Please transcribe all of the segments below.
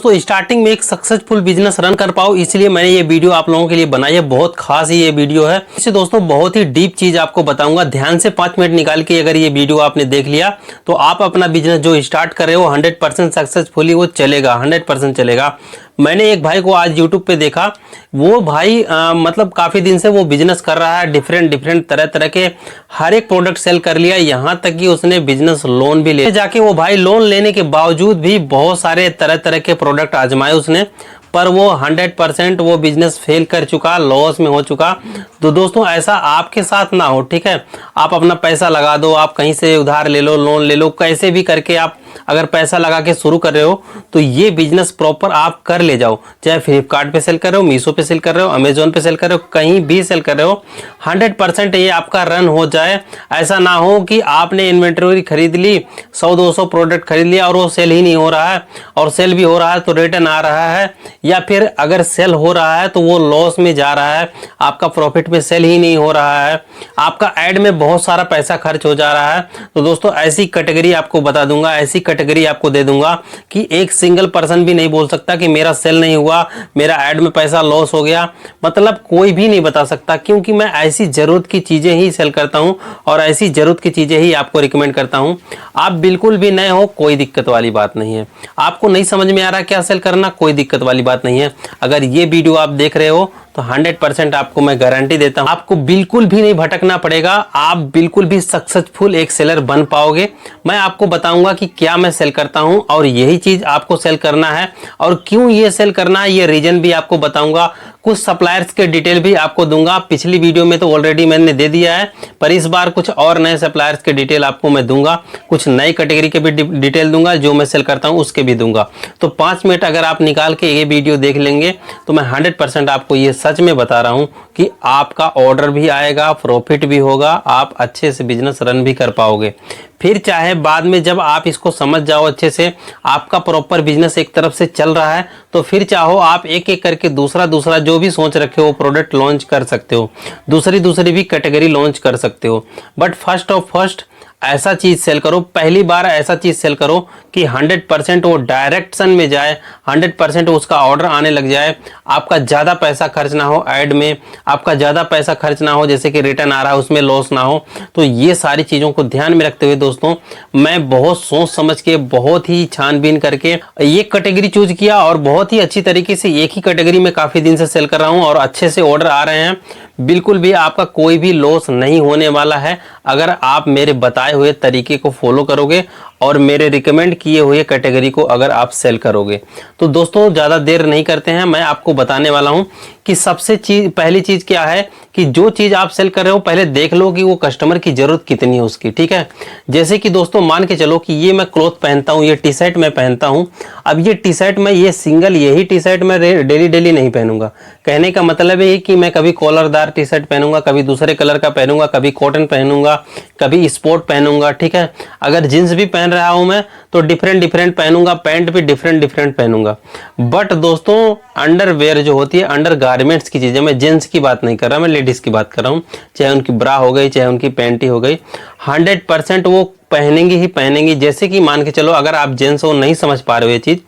दोस्तों स्टार्टिंग में एक सक्सेसफुल बिजनेस रन कर पाओ, इसलिए मैंने ये वीडियो आप लोगों के लिए बनाई है। बहुत खास ही ये वीडियो है। इससे दोस्तों बहुत ही डीप चीज आपको बताऊंगा। ध्यान से 5 मिनट निकाल के अगर ये वीडियो आपने देख लिया तो आप अपना बिजनेस जो स्टार्ट कर रहे हो 100% सक्सेसफुली वो चलेगा, 100% चलेगा। मैंने एक भाई को आज YouTube पे देखा, वो भाई मतलब काफ़ी दिन से वो बिजनेस कर रहा है, डिफरेंट तरह तरह के हर एक प्रोडक्ट सेल कर लिया, यहाँ तक कि उसने बिजनेस लोन भी ले जाके वो भाई लोन लेने के बावजूद भी बहुत सारे तरह तरह के प्रोडक्ट आजमाए उसने, पर वो 100% वो बिजनेस फेल कर चुका, लॉस में हो चुका। तो दोस्तों ऐसा आपके साथ ना हो, ठीक है। आप अपना पैसा लगा दो, आप कहीं से उधार ले लो, लोन ले लो, कैसे भी करके आप अगर पैसा लगा के शुरू कर रहे हो तो ये बिजनेस प्रॉपर आप कर ले जाओ। चाहे फ्लिपकार्ट पे सेल कर रहे हो, मीशो पे सेल कर रहे हो, अमेजोन पे सेल कर रहे हो, कहीं भी सेल कर रहे हो, 100% ये आपका रन हो जाए। ऐसा ना हो कि आपने इन्वेंटरी खरीद ली, 100-200 प्रोडक्ट खरीद लिया और वो सेल ही नहीं हो रहा है, और सेल भी हो रहा है तो रिटर्न आ रहा है, या फिर अगर सेल हो रहा है तो वो लॉस में जा रहा है, आपका प्रॉफिट में सेल ही नहीं हो रहा है, आपका ऐड में बहुत सारा पैसा खर्च हो जा रहा है। तो दोस्तों ऐसी कैटेगरी आपको बता दूंगा, ऐसी कैटेगरी आपको दे दूंगा कि एक सिंगल पर्सन भी नहीं बोल सकता कि मेरा सेल नहीं हुआ, मेरा ऐड में पैसा लॉस हो गया, मतलब कोई भी नहीं बता सकता, क्योंकि मैं ऐसी जरूरत की चीजें ही सेल करता हूं और ऐसी जरूरत की चीजें ही आपको रिकमेंड करता हूं। आप बिल्कुल भी नए हो, कोई दिक्कत वाली बात नहीं है। आपको नहीं समझ में आ रहा क्या सेल करना, कोई दिक्कत वाली बात नहीं है। अगर ये वीडियो आप देख रहे हो तो 100% आपको मैं गारंटी देता हूं, आपको बिल्कुल भी नहीं भटकना पड़ेगा, आप बिल्कुल भी सक्सेसफुल एक सेलर बन पाओगे। मैं आपको बताऊंगा कि क्या मैं सेल करता हूं और यही चीज आपको सेल करना है, और क्यों ये सेल करना है ये रीजन भी आपको बताऊंगा। कुछ सप्लायर्स के डिटेल भी आपको दूंगा। पिछली वीडियो में तो ऑलरेडी मैंने दे दिया है, पर इस बार कुछ और नए सप्लायर्स के डिटेल आपको मैं दूंगा, कुछ नई कैटेगरी के भी डिटेल दूंगा, जो मैं सेल करता हूं उसके भी दूंगा। तो 5 मिनट अगर आप निकाल के ये वीडियो देख लेंगे तो मैं 100% आपको ये सच में बता रहा हूं कि आपका ऑर्डर भी आएगा, प्रॉफिट भी होगा, आप अच्छे से बिजनेस रन भी कर पाओगे। फिर चाहे बाद में जब आप इसको समझ जाओ अच्छे से, आपका प्रॉपर बिजनेस एक तरफ से चल रहा है, तो फिर चाहो आप एक एक करके दूसरा जो भी सोच रखे हो प्रोडक्ट लॉन्च कर सकते हो, दूसरी भी कैटेगरी लॉन्च कर सकते हो। बट फर्स्ट ऐसा चीज सेल करो, पहली बार ऐसा चीज सेल करो कि 100% वो डायरेक्शन में जाए, 100% उसका ऑर्डर आने लग जाए, आपका ज़्यादा पैसा खर्च ना हो ऐड में, आपका ज़्यादा पैसा खर्च ना हो, जैसे कि रिटर्न आ रहा है उसमें लॉस ना हो। तो ये सारी चीज़ों को ध्यान में रखते हुए दोस्तों मैं बहुत सोच समझ के, बहुत ही छानबीन करके ये कैटेगरी चूज किया, और बहुत ही अच्छी तरीके से एक ही कैटेगरी में काफ़ी दिन से सेल कर रहा हूँ और अच्छे से ऑर्डर आ रहे हैं। बिल्कुल भी आपका कोई भी लॉस नहीं होने वाला है अगर आप मेरे बताए हुए तरीके को फॉलो करोगे और मेरे रिकमेंड किए हुए कैटेगरी को अगर आप सेल करोगे। तो दोस्तों ज़्यादा देर नहीं करते हैं, मैं आपको बताने वाला हूं कि सबसे पहली चीज़ क्या है कि जो चीज़ आप सेल कर रहे हो पहले देख लो कि वो कस्टमर की ज़रूरत कितनी है उसकी, ठीक है। जैसे कि दोस्तों मान के चलो कि ये मैं क्लॉथ पहनता हूँ, ये टी शर्ट मैं पहनता हूँ। अब ये टी शर्ट मैं ये सिंगल यही टी शर्ट मैं डेली नहीं पहनूंगा। कहने का मतलब है कि मैं कभी कॉलरदार टी शर्ट पहनूंगा, कभी दूसरे कलर का पहनूंगा, कभी कॉटन पहनूंगा, कभी स्पोर्ट पहनूंगा, ठीक है। अगर जींस भी पहन रहा हूं मैं तो डिफरेंट पहनूंगा, पैंट भी डिफरेंट पहनूंगा। बट दोस्तों अंडरवेयर जो होती है, अंडर गारमेंट्स की चीजें, मैं जेंट्स की बात नहीं कर रहा, मैं लेडीज की बात कर रहा हूँ, चाहे उनकी ब्रा हो गई, चाहे उनकी पैंटी हो गई, 100% वो पहनेंगी ही पहनेंगी। जैसे कि मान के चलो अगर आप जेंट्स हो, नहीं समझ पा रहे हो ये चीज,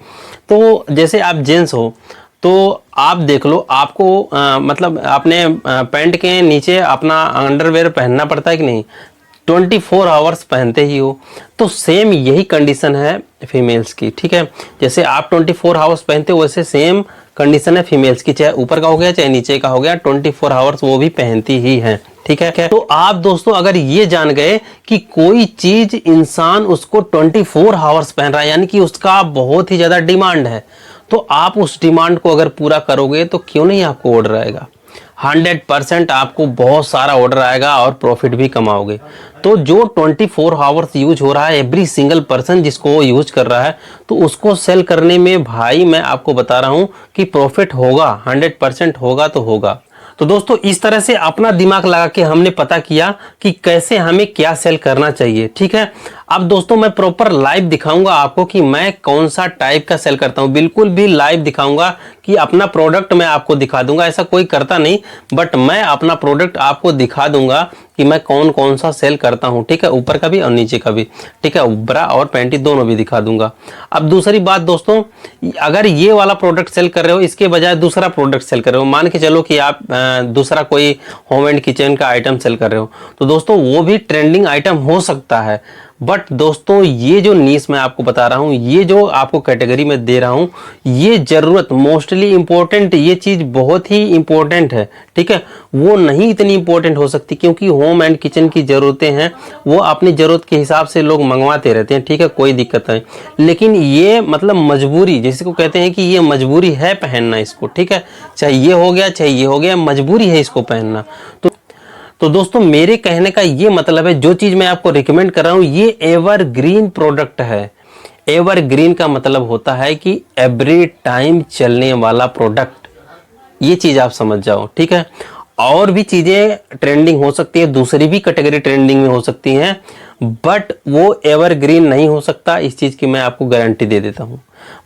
तो जैसे आप जेंट्स हो तो आप देख लो, आपको मतलब अपने पैंट के नीचे अपना अंडरवेयर पहनना पड़ता है कि नहीं, 24 आवर्स पहनते ही हो। तो सेम यही कंडीशन है फीमेल्स की, ठीक है। जैसे आप 24 आवर्स पहनते हो वैसे सेम कंडीशन है फीमेल्स की, चाहे ऊपर का हो गया चाहे नीचे का हो गया, 24 आवर्स वो भी पहनती ही हैं, ठीक है। तो आप दोस्तों अगर ये जान गए कि कोई चीज इंसान उसको 24 आवर्स पहन रहा है, यानी कि उसका बहुत ही ज्यादा डिमांड है, तो आप उस डिमांड को अगर पूरा करोगे तो क्यों नहीं आपको ऑर्डर आएगा। 100% आपको बहुत सारा ऑर्डर आएगा और प्रॉफिट भी कमाओगे। तो जो 24 आवर्स यूज हो रहा है, एवरी सिंगल पर्सन जिसको वो यूज कर रहा है, तो उसको सेल करने में भाई मैं आपको बता रहा हूँ कि प्रॉफिट होगा, 100% होगा तो होगा। तो दोस्तों इस तरह से अपना दिमाग लगा के हमने पता किया कि कैसे हमें क्या सेल करना चाहिए, ठीक है। अब दोस्तों मैं प्रॉपर लाइव दिखाऊंगा आपको कि मैं कौन सा टाइप का सेल करता हूं, बिल्कुल भी लाइव दिखाऊंगा कि अपना प्रोडक्ट मैं आपको दिखा दूंगा। ऐसा कोई करता नहीं, बट मैं अपना प्रोडक्ट आपको दिखा दूंगा कि मैं कौन कौन सा सेल करता हूं, ठीक है, ऊपर का भी और नीचे का भी, ठीक है, ब्रा और पैंटी दोनों भी दिखा दूंगा। अब दूसरी बात दोस्तों, अगर ये वाला प्रोडक्ट सेल कर रहे हो, इसके बजाय दूसरा प्रोडक्ट सेल कर रहे हो, मान के चलो कि आप दूसरा कोई होम एंड किचन का आइटम सेल कर रहे हो, तो दोस्तों वो भी ट्रेंडिंग आइटम हो सकता है। बट दोस्तों ये जो नीश मैं आपको बता रहा हूं, ये जो आपको कैटेगरी में दे रहा हूं, ये जरूरत मोस्टली इंपॉर्टेंट, ये चीज बहुत ही इंपॉर्टेंट है, ठीक है। वो नहीं इतनी इंपॉर्टेंट हो सकती क्योंकि होम एंड किचन की जरूरतें हैं, वो अपनी जरूरत के हिसाब से लोग मंगवाते रहते हैं, ठीक है, कोई दिक्कत नहीं। लेकिन ये मतलब मजबूरी, जिसको कहते हैं कि ये मजबूरी है पहनना इसको, ठीक है, चाहे ये हो गया चाहे ये हो गया, मजबूरी है इसको पहनना। तो दोस्तों मेरे कहने का ये मतलब है, जो चीज मैं आपको रिकमेंड कर रहा हूं ये एवरग्रीन प्रोडक्ट है। एवरग्रीन का मतलब होता है कि एवरी टाइम चलने वाला प्रोडक्ट, ये चीज आप समझ जाओ, ठीक है। और भी चीजें ट्रेंडिंग हो सकती है, दूसरी भी कैटेगरी ट्रेंडिंग में हो सकती हैं, बट वो एवरग्रीन नहीं हो सकता, इस चीज की मैं आपको गारंटी दे देता हूं।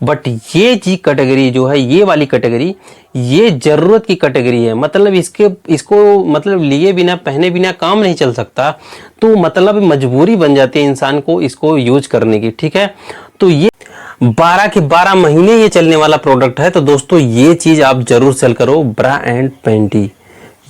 बट ये जी कैटेगरी जो है, ये वाली कैटेगरी, ये जरूरत की कैटेगरी है, मतलब इसको मतलब लिए बिना पहने बिना काम नहीं चल सकता, तो मतलब मजबूरी बन जाती है इंसान को इसको यूज करने की, ठीक है। तो ये 12 के 12 महीने ये चलने वाला प्रोडक्ट है। तो दोस्तों ये चीज आप जरूर सेल करो, ब्रा एंड पैंटी,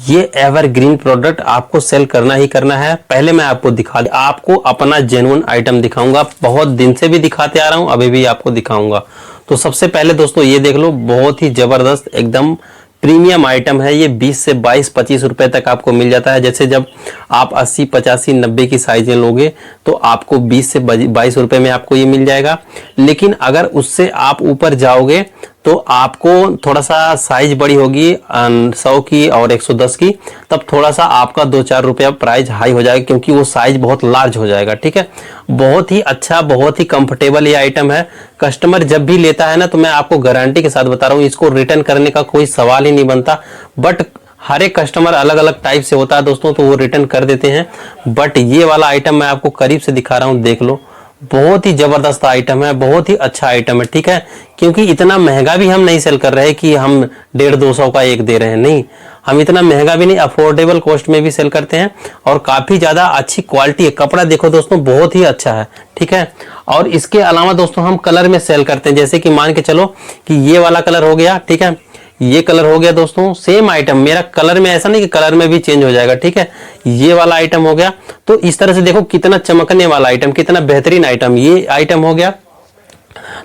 ये एवरग्रीन प्रोडक्ट आपको सेल करना ही करना है। पहले मैं आपको आपको अपना जेन्युइन आइटम दिखाऊंगा, बहुत दिन से भी दिखाते आ रहा हूं, अभी भी आपको दिखाऊंगा। तो सबसे पहले दोस्तों ये देख लो, बहुत ही जबरदस्त एकदम प्रीमियम आइटम है ये। 20 से 22-25 रुपए तक आपको मिल जाता है। जैसे जब आप 80, 85, 90 की साइजें लोगे तो आपको 20 से 22 रुपए में आपको ये मिल जाएगा। लेकिन अगर उससे आप ऊपर जाओगे तो आपको थोड़ा सा साइज बड़ी होगी 100 की और 110 की, तब थोड़ा सा आपका 2-4 रुपया प्राइस हाई हो जाएगा, क्योंकि वो साइज बहुत लार्ज हो जाएगा, ठीक है। बहुत ही अच्छा, बहुत ही कंफर्टेबल ये आइटम है। कस्टमर जब भी लेता है ना, तो मैं आपको गारंटी के साथ बता रहा हूँ, इसको रिटर्न करने का कोई सवाल ही नहीं बनता। बट हर एक कस्टमर अलग अलग टाइप से होता है दोस्तों, तो वो रिटर्न कर देते हैं। बट ये वाला आइटम मैं आपको करीब से दिखा रहा हूँ, देख लो, बहुत ही जबरदस्त आइटम है, बहुत ही अच्छा आइटम है, ठीक है। क्योंकि इतना महंगा भी हम नहीं सेल कर रहे हैं कि हम 150-200 का एक दे रहे हैं, नहीं, हम इतना महंगा भी नहीं, अफोर्डेबल कॉस्ट में भी सेल करते हैं और काफी ज्यादा अच्छी क्वालिटी है। कपड़ा देखो दोस्तों, बहुत ही अच्छा है, ठीक है। और इसके अलावा दोस्तों हम कलर में सेल करते हैं, जैसे कि मान के चलो कि ये वाला कलर हो गया, ठीक है, ये कलर हो गया दोस्तों, सेम आइटम मेरा कलर में, ऐसा नहीं कि कलर में भी चेंज हो जाएगा, ठीक है। ये वाला आइटम हो गया, तो इस तरह से देखो कितना चमकने वाला आइटम, कितना बेहतरीन आइटम, ये आइटम हो गया।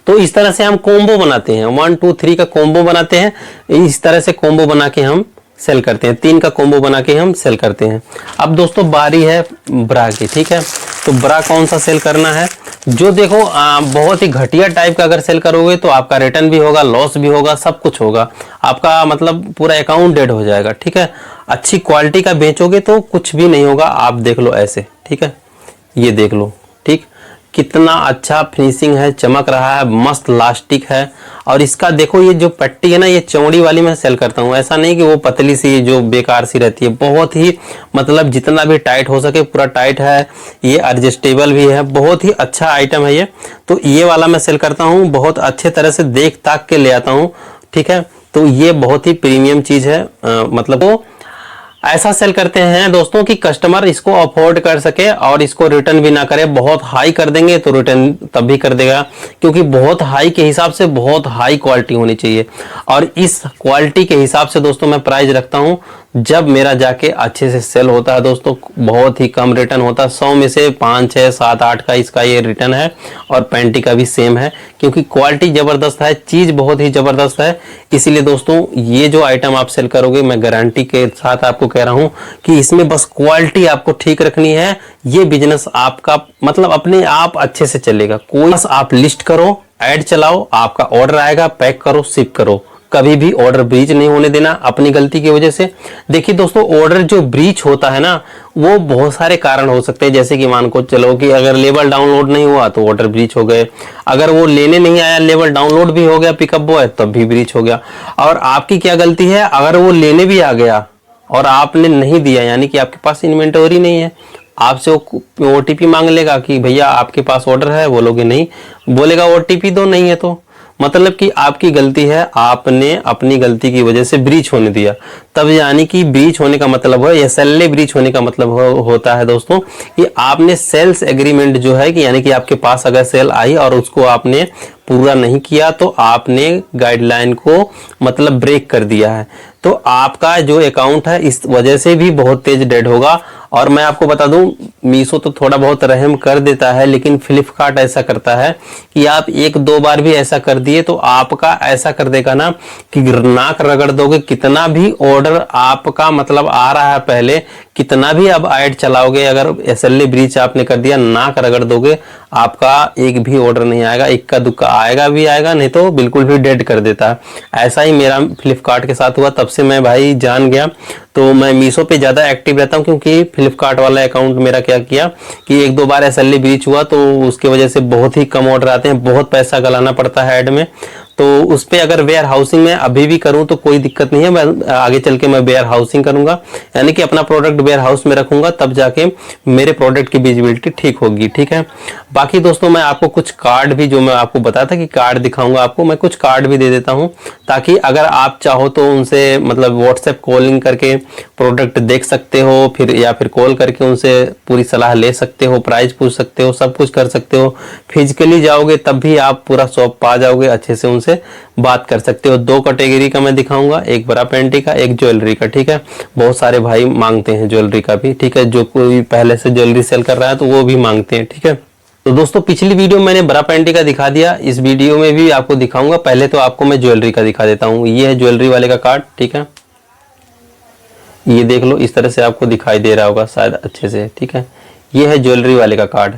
तो इस तरह से हम कोम्बो बनाते हैं, 1 2 3 का कोम्बो बनाते हैं, इस तरह से कोम्बो बना के हम सेल करते हैं, 3 का कोम्बो बना के हम सेल करते हैं। अब दोस्तों बारी है ब्रा की, ठीक है। तो ब्रा कौन सा सेल करना है, जो देखो बहुत ही घटिया टाइप का अगर सेल करोगे तो आपका रिटर्न भी होगा, लॉस भी होगा, सब कुछ होगा, आपका मतलब पूरा अकाउंट डेड हो जाएगा, ठीक है। अच्छी क्वालिटी का बेचोगे तो कुछ भी नहीं होगा। आप देख लो ऐसे, ठीक है, ये देख लो, ठीक, कितना अच्छा फिनिशिंग है, चमक रहा है, मस्त लास्टिक है। और इसका देखो ये जो पट्टी है ना, ये चौड़ी वाली मैं सेल करता हूँ, ऐसा नहीं कि वो पतली सी जो बेकार सी रहती है, बहुत ही मतलब जितना भी टाइट हो सके पूरा टाइट है, ये एडजस्टेबल भी है, बहुत ही अच्छा आइटम है ये। तो ये वाला मैं सेल करता हूँ, बहुत अच्छे तरह से देख ताक के ले आता हूँ, ठीक है। तो ये बहुत ही प्रीमियम चीज है, मतलब वो ऐसा सेल करते हैं दोस्तों कि कस्टमर इसको अफोर्ड कर सके और इसको रिटर्न भी ना करे। बहुत हाई कर देंगे तो रिटर्न तब भी कर देगा, क्योंकि बहुत हाई के हिसाब से बहुत हाई क्वालिटी होनी चाहिए। और इस क्वालिटी के हिसाब से दोस्तों मैं प्राइस रखता हूं, जब मेरा जाके अच्छे से सेल होता है दोस्तों, बहुत ही कम रिटर्न होता है, 100 में से 5, 6, 7, 8 का इसका ये रिटर्न है। और पैंटी का भी सेम है, क्योंकि क्वालिटी जबरदस्त है, चीज बहुत ही जबरदस्त है। इसीलिए दोस्तों ये जो आइटम आप सेल करोगे, मैं गारंटी के साथ आपको कह रहा हूं कि इसमें बस क्वालिटी आपको ठीक रखनी है, ये बिजनेस आपका मतलब अपने आप अच्छे से चलेगा। कोई बस आप लिस्ट करो, ऐड चलाओ, आपका ऑर्डर आएगा, पैक करो, शिप करो, कभी भी ऑर्डर ब्रीच नहीं होने देना अपनी गलती की वजह से। देखिए दोस्तों, ऑर्डर जो ब्रीच होता है ना, वो बहुत सारे कारण हो सकते हैं। जैसे कि मान को चलो कि अगर लेवल डाउनलोड नहीं हुआ तो ऑर्डर ब्रीच हो गए, अगर वो लेने नहीं आया, लेवल डाउनलोड भी हो गया, पिकअप बॉय, तब भी ब्रीच हो गया। और आपकी क्या गलती है, अगर वो लेने भी आ गया और आपने नहीं दिया, यानी कि आपके पास इन्वेंटरी नहीं है, आपसे वो OTP मांग लेगा कि भैया आपके पास ऑर्डर है, बोलोगे नहीं, बोलेगा OTP दो, नहीं है तो मतलब कि आपकी गलती है, आपने अपनी गलती की वजह से ब्रीच होने दिया। तब यानी कि ब्रीच होने का मतलब है, SLA ब्रीच होने का मतलब होता है दोस्तों कि आपने सेल्स एग्रीमेंट जो है कि यानी कि आपके पास अगर सेल आई और उसको आपने पूरा नहीं किया तो आपने गाइडलाइन को मतलब ब्रेक कर दिया है, तो आपका जो अकाउंट है इस वजह से भी बहुत तेज डेड होगा। और मैं आपको बता दूं, मीशो तो थोड़ा बहुत रहम कर देता है, लेकिन फ्लिपकार्ट ऐसा करता है कि आप 1-2 बार भी ऐसा कर दिए तो आपका ऐसा कर देगा ना कि नाक रगड़ दोगे। कितना भी ऑर्डर आपका मतलब आ रहा है, पहले कितना भी अब ऐड चलाओगे, अगर SLA ब्रीच आपने कर दिया, नाक रगड़ दोगे, आपका एक भी ऑर्डर नहीं आएगा। इक्का दुक्का आएगा भी आएगा, नहीं तो बिल्कुल भी डेड कर देता है। ऐसा ही मेरा फ्लिपकार्ट के साथ हुआ, तब से मैं भाई जान गया। तो मैं मीशो पे ज़्यादा एक्टिव रहता हूँ, क्योंकि फ्लिपकार्ट वाला अकाउंट मेरा क्या किया कि 1-2 बार SLA ब्रीच हुआ तो उसके वजह से बहुत ही कम ऑर्डर आते हैं, बहुत पैसा गलाना पड़ता है ऐड में। तो उस पे अगर वेयर हाउसिंग में अभी भी करूं तो कोई दिक्कत नहीं है, मैं आगे चल के मैं वेयर हाउसिंग करूंगा, यानी कि अपना प्रोडक्ट वेयर हाउस में रखूंगा, तब जाके मेरे प्रोडक्ट की विजिबिलिटी ठीक होगी। ठीक है, बाकी दोस्तों मैं आपको कुछ कार्ड भी, जो मैं आपको बताया था कि कार्ड दिखाऊंगा आपको, मैं कुछ कार्ड भी दे देता हूं, ताकि अगर आप चाहो तो उनसे मतलब व्हाट्सएप कॉलिंग करके प्रोडक्ट देख सकते हो, फिर या फिर कॉल करके उनसे पूरी सलाह ले सकते हो, प्राइस पूछ सकते हो, सब कुछ कर सकते हो। फिजिकली जाओगे तब भी आप पूरा शॉप पा जाओगे, अच्छे से उनसे बात कर सकते हो। 2 कैटेगरी का मैं दिखाऊंगा, एक बड़ा पेंटी का, एक ज्वेलरी का। ठीक है, बहुत सारे भाई मांगते हैं ज्वेलरी का भी। ठीक है, जो कोई पहले से ज्वेलरी सेल कर रहा है तो वो भी मांगते हैं। ठीक है, तो दोस्तों पिछली वीडियो मैंने बड़ा पेंटी का दिखा दिया, इस वीडियो में भी आपको दिखाऊंगा। पहले तो आपको मैं ज्वेलरी का दिखा देता हूँ। ये है ज्वेलरी वाले का कार्ड। ठीक है, ये देख लो, इस तरह से आपको दिखाई दे रहा होगा शायद अच्छे से। ठीक है, ये है ज्वेलरी वाले का कार्ड।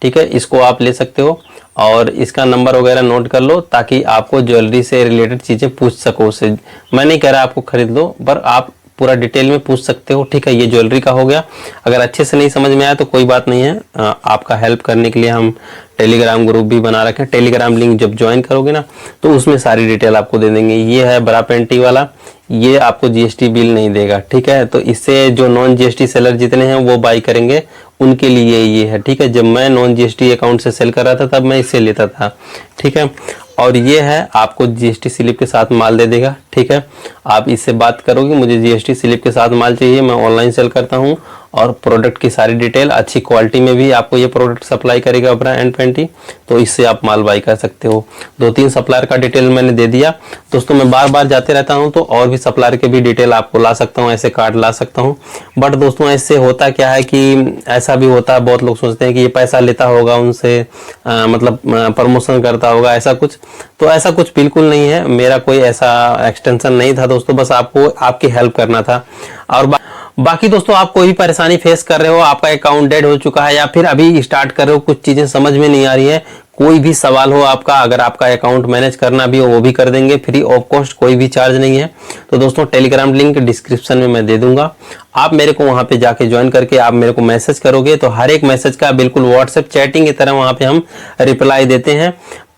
ठीक है, इसको आप ले सकते हो और इसका नंबर वगैरह नोट कर लो, ताकि आपको ज्वेलरी से रिलेटेड चीज़ें पूछ सको उससे। मैं नहीं कह रहा आपको खरीद लो, पर आप पूरा डिटेल में पूछ सकते हो। ठीक है, ये ज्वेलरी का हो गया। अगर अच्छे से नहीं समझ में आया तो कोई बात नहीं है, आपका हेल्प करने के लिए हम टेलीग्राम ग्रुप भी बना रखे हैं। टेलीग्राम लिंक जब ज्वाइन करोगे ना तो उसमें सारी डिटेल आपको दे देंगे। ये है बड़ा पेंटी वाला, ये आपको GST बिल नहीं देगा। ठीक है, तो इससे जो नॉन GST सेलर जितने हैं वो बाई करेंगे, उनके लिए ये है। ठीक है, जब मैं नॉन GST अकाउंट से सेल कर रहा था तब मैं इससे लेता था। ठीक है, और ये है आपको GST स्लिप के साथ माल दे देगा। ठीक है, आप इससे बात करोगे मुझे GST स्लिप के साथ माल चाहिए, मैं ऑनलाइन सेल करता हूँ, और प्रोडक्ट की सारी डिटेल अच्छी क्वालिटी में भी आपको ये प्रोडक्ट सप्लाई करेगा बड़ा एंड पेंटी, तो इससे आप माल बाई कर सकते हो। 2-3 सप्लायर का डिटेल मैंने दे दिया दोस्तों। मैं बार बार जाते रहता हूं तो और भी सप्लायर के भी डिटेल आपको ला सकता हूं, ऐसे कार्ड ला सकता हूं। बट दोस्तों इससे होता क्या है कि ऐसा भी होता है, बहुत लोग सोचते हैं कि ये पैसा लेता होगा उनसे, मतलब प्रमोशन करता होगा, ऐसा कुछ। तो ऐसा कुछ बिल्कुल नहीं है, मेरा कोई ऐसा एक्सटेंशन नहीं था दोस्तों, बस आपको आपकी हेल्प करना था। और बाकी दोस्तों आप कोई भी परेशानी फेस कर रहे हो, आपका अकाउंट डेड हो चुका है या फिर अभी स्टार्ट कर रहे हो, कुछ चीजें समझ में नहीं आ रही है, कोई भी सवाल हो आपका, अगर आपका अकाउंट मैनेज करना भी हो वो भी कर देंगे, फ्री ऑफ कॉस्ट, कोई भी चार्ज नहीं है। तो दोस्तों टेलीग्राम लिंक डिस्क्रिप्शन में मैं दे दूंगा, आप मेरे को वहां पे जाके ज्वाइन करके आप मेरे को मैसेज करोगे तो हर एक मैसेज का बिल्कुल व्हाट्सएप चैटिंग की तरह वहां पे हम रिप्लाई देते हैं।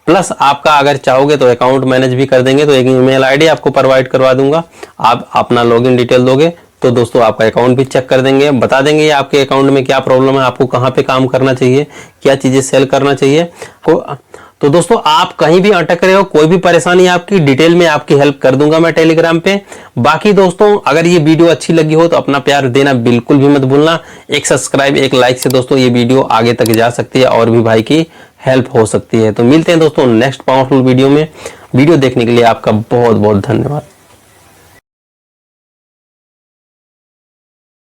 प्लस आपका अगर चाहोगे तो अकाउंट मैनेज भी कर देंगे, तो एक ईमेल आईडी आपको प्रोवाइड करवा दूंगा, आप अपना लॉगिन डिटेल दोगे तो दोस्तों आपका अकाउंट भी चेक कर देंगे, बता देंगे आपके अकाउंट में क्या प्रॉब्लम है, आपको कहाँ पे काम करना चाहिए, क्या चीजें सेल करना चाहिए। तो दोस्तों आप कहीं भी अटक रहे हो, कोई भी परेशानी आपकी डिटेल में आपकी हेल्प कर दूंगा मैं टेलीग्राम पे। बाकी दोस्तों अगर ये वीडियो अच्छी लगी हो तो अपना प्यार देना बिल्कुल भी मत भूलना, एक सब्सक्राइब एक लाइक से दोस्तों ये वीडियो आगे तक जा सकती है और भी भाई की हेल्प हो सकती है। तो मिलते हैं दोस्तों नेक्स्ट पावरफुल वीडियो में। वीडियो देखने के लिए आपका बहुत बहुत धन्यवाद।